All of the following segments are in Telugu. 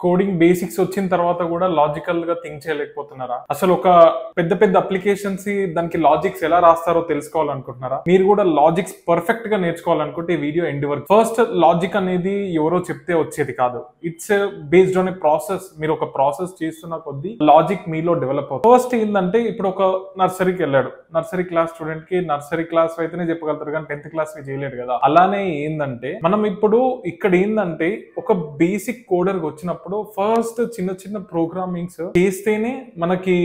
కోడింగ్ బేసిక్స్ వచ్చిన తర్వాత కూడా లాజికల్ గా థింక్ చేయలేకపోతున్నారా? అసలు ఒక పెద్ద పెద్ద అప్లికేషన్స్ దానికి లాజిక్స్ ఎలా రాస్తారో తెలుసుకోవాలనుకుంటున్నారా? మీరు కూడా లాజిక్స్ పర్ఫెక్ట్ గా నేర్చుకోవాలనుకుంటే ఈ వీడియో ఎండ్ వరకు. ఫస్ట్, లాజిక్ అనేది ఎవరో చెప్తే వచ్చేది కాదు. It's based on a process. మీరు ఒక ప్రాసెస్ చేస్తున్న కొద్దీ లాజిక్ మీలో డెవలప్ అవుతుంది. ఫస్ట్ ఏంటంటే, ఇప్పుడు ఒక నర్సరీకి వెళ్ళాడు. నర్సరీ క్లాస్ స్టూడెంట్ కి నర్సరీ క్లాస్ అయితేనే చెప్పగలుగుతారు కానీ 10th క్లాస్ చేయలేడు కదా. అలానే ఏంటంటే, మనం ఇప్పుడు ఇక్కడ ఏంటంటే ఒక బేసిక్ కోడర్ వచ్చినప్పుడు ఫస్ట్ చిన్న చిన్న ప్రోగ్రామింగ్స్ చేస్తేనే మనకి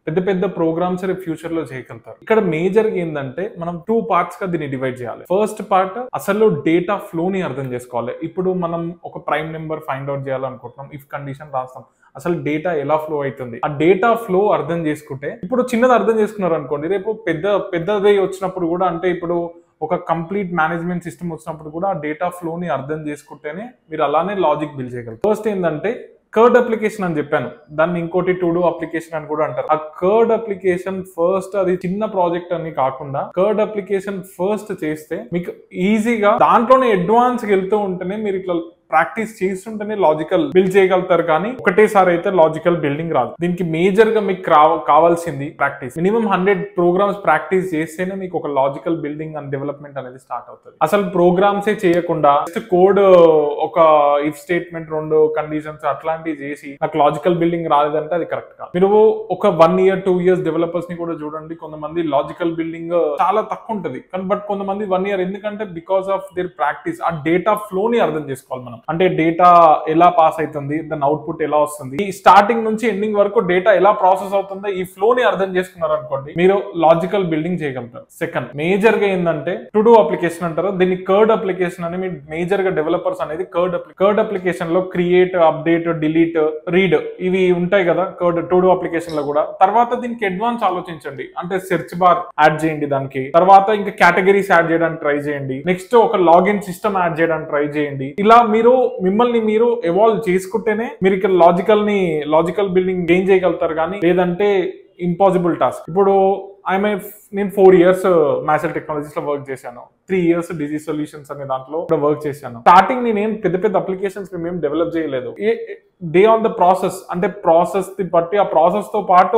పెద్ద పెద్ద ప్రోగ్రామ్స్ ఫ్యూచర్ లో చేయగలుగుతారు. ఇక్కడ మేజర్ ఏంటంటే, మనం 2 పార్ట్స్ గా దీన్ని డివైడ్ చేయాలి. ఫస్ట్ పార్ట్, అసలు డేటా ఫ్లో ని అర్థం చేసుకోవాలి. ఇప్పుడు మనం ఒక ప్రైమ్ నెంబర్ ఫైండ్ అవుట్ చేయాలనుకుంటున్నాం. ఇఫ్ కండిషన్ రాస్తాం, అసలు డేటా ఎలా ఫ్లో అవుతుంది, ఆ డేటా ఫ్లో అర్థం చేసుకుంటే, ఇప్పుడు చిన్నది అర్థం చేసుకున్నారు అనుకోండి, రేపు పెద్దది వచ్చినప్పుడు కూడా, అంటే ఇప్పుడు ఒక కంప్లీట్ మేనేజ్మెంట్ సిస్టమ్ వచ్చినప్పుడు కూడా ఆ డేటా ఫ్లో ని అర్థం చేసుకుంటేనే మీరు అలానే లాజిక్ బిల్డ్ చేయగలరు. ఫస్ట్ ఏంటంటే, కర్డ్ అప్లికేషన్ అని చెప్పాను, దాన్ని ఇంకోటి టు డూ అప్లికేషన్ అని కూడా అంటారు. ఆ కర్డ్ అప్లికేషన్ ఫస్ట్, అది చిన్న ప్రాజెక్ట్ అని కాకుండా కర్డ్ అప్లికేషన్ ఫస్ట్ చేస్తే మీకు ఈజీగా దాంట్లోనే అడ్వాన్స్ వెళ్తూ ఉంటేనే మీరు ఇట్లా ప్రాక్టీస్ చేస్తుంటేనే లాజికల్ బిల్డ్ చేయగలుగుతారు. కానీ ఒకటేసారి అయితే లాజికల్ బిల్డింగ్ రాదు. దీనికి మేజర్ గా మీకు కావాల్సింది ప్రాక్టీస్. మినిమం 100 ప్రోగ్రామ్స్ ప్రాక్టీస్ చేస్తేనే మీకు ఒక లాజికల్ బిల్డింగ్ అండ్ డెవలప్మెంట్ అనేది స్టార్ట్ అవుతుంది. అసలు ప్రోగ్రామ్సే చేయకుండా కోడ్, ఒక ఇఫ్ స్టేట్మెంట్, 2 కండిషన్స్ అట్లాంటివి చేసి నాకు లాజికల్ బిల్డింగ్ రాలేదంటే అది కరెక్ట్ కాదు. మీరు ఒక 1 year 2 years డెవలపర్స్ ని కూడా చూడండి. కొంతమంది లాజికల్ బిల్డింగ్ చాలా తక్కువ ఉంటుంది, కానీ బట్ కొంతమంది 1 year. ఎందుకంటే బికాస్ ఆఫ్ దేర్ ప్రాక్టీస్. ఆ డేటా ఫ్లో ని అర్థం చేసుకోవాలి మనం. అంటే డేటా ఎలా పాస్ అవుతుంది, దాని అవుట్పుట్ ఎలా వస్తుంది, ఈ స్టార్టింగ్ నుంచి ఎండింగ్ వరకు డేటా ఎలా ప్రాసెస్ అవుతుందో ఈ ఫ్లో ని అర్థం చేసుకున్నారు అనుకోండి, మీరు లాజికల్ బిల్డింగ్ చేయగలుగుతారు. సెకండ్ మేజర్ గా ఏంటంటే, టు డూ అప్లికేషన్ అంటారు. దీన్ని కర్డ్ అప్లికేషన్ అని మీరు మేజర్ గా డెవలపర్స్ అనేది కర్డ్ అప్లికేషన్ లో క్రియేట్, అప్డేట్, డిలీట్, రీడ్ ఇవి ఉంటాయి కదా కర్డ్ టు డూ అప్లికేషన్ లో కూడా. తర్వాత దీనికి అడ్వాన్స్ ఆలోచించండి. అంటే సెర్చ్ బార్ యాడ్ చేయండి దానికి, తర్వాత ఇంకా కేటగిరీస్ యాడ్ చేయడానికి ట్రై చేయండి, నెక్స్ట్ ఒక లాగిన్ సిస్టమ్ యాడ్ చేయడానికి ట్రై చేయండి. ఇలా మీరు మిమ్మల్ని మీరు ఎవాల్వ్ చేసుకుంటేనే మీరు ఇక్కడ లాజికల్ బిల్డింగ్ గెయిన్ చేయగలుగుతారు. కానీ లేదంటే ఇంపాసిబుల్ టాస్క్. ఇప్పుడు నేను 4 years మ్యాథ్స్ టెక్నాలజీస్ లో వర్క్ చేశాను. 3 years డిజీజ్ సొల్యూషన్స్ అనే దాంట్లో వర్క్ చేశాను. స్టార్టింగ్ నేనేం పెద్ద అప్లికేషన్స్ మేము డెవలప్ చేయలేదు. డే ఆన్ ద ప్రాసెస్, అంటే ప్రాసెస్ బట్టి ఆ ప్రాసెస్ తో పాటు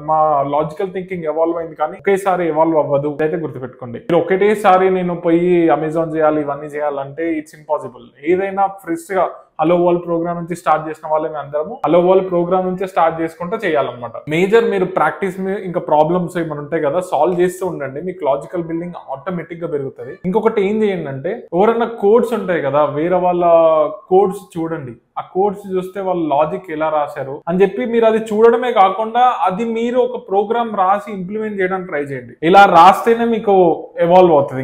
మా లాజికల్ థింకింగ్ ఎవాల్వ్ అయింది. కానీ ఒకేసారి ఎవాల్వ్ అవ్వదు, అయితే గుర్తుపెట్టుకోండి. మీరు ఒకటేసారి నేను పోయి అమెజాన్ చేయాలి, ఇవన్నీ చేయాలంటే ఇట్స్ ఇంపాసిబుల్. ఏదైనా ఫ్రెష్ గా హలో వరల్డ్ ప్రోగ్రామ్ నుంచి స్టార్ట్ చేసిన వాళ్ళని అందరము హలో వరల్డ్ ప్రోగ్రామ్ నుంచి స్టార్ట్ చేసుకుంటూ చేయాలన్నమాట. మేజర్ మీరు ప్రాక్టీస్ ఇంకా ప్రాబ్లమ్స్ ఏమైనా ఉంటాయి కదా, సాల్వ్ చేస్తూ ఉండండి. మీకు లాజికల్ బిల్డింగ్ ఆటోమేటిక్ గా పెరుగుతుంది. ఇంకొకటి ఏం చేయండి అంటే, ఎవరన్నా కోడ్స్ ఉంటాయి కదా, వేరే వాళ్ళ కోడ్స్ చూడండి. ఆ కోడ్స్ చూస్తే వాళ్ళ లాజిక్ ఎలా రాశారు అని చెప్పి మీరు అది చూడడమే కాకుండా అది మీరు ఒక ప్రోగ్రామ్ రాసి ఇంప్లిమెంట్ చేయడానికి ట్రై చేయండి. ఇలా రాస్తేనే మీకు ఎవాల్వ్ అవుతుంది.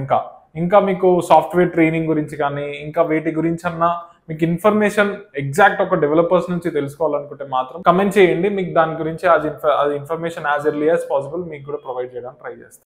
ఇంకా మీకు సాఫ్ట్వేర్ ట్రైనింగ్ గురించి కానీ ఇంకా వేటి గురించి అన్నా మీకు ఇన్ఫర్మేషన్ ఎగ్జాక్ట్ ఒక డెవలపర్స్ నుంచి తెలుసుకోవాలనుకుంటే మాత్రం కమెంట్ చేయండి. మీకు దాని గురించి అది information as early as possible మీకు కూడా ప్రొవైడ్ చేయడానికి ట్రై చేస్తాను.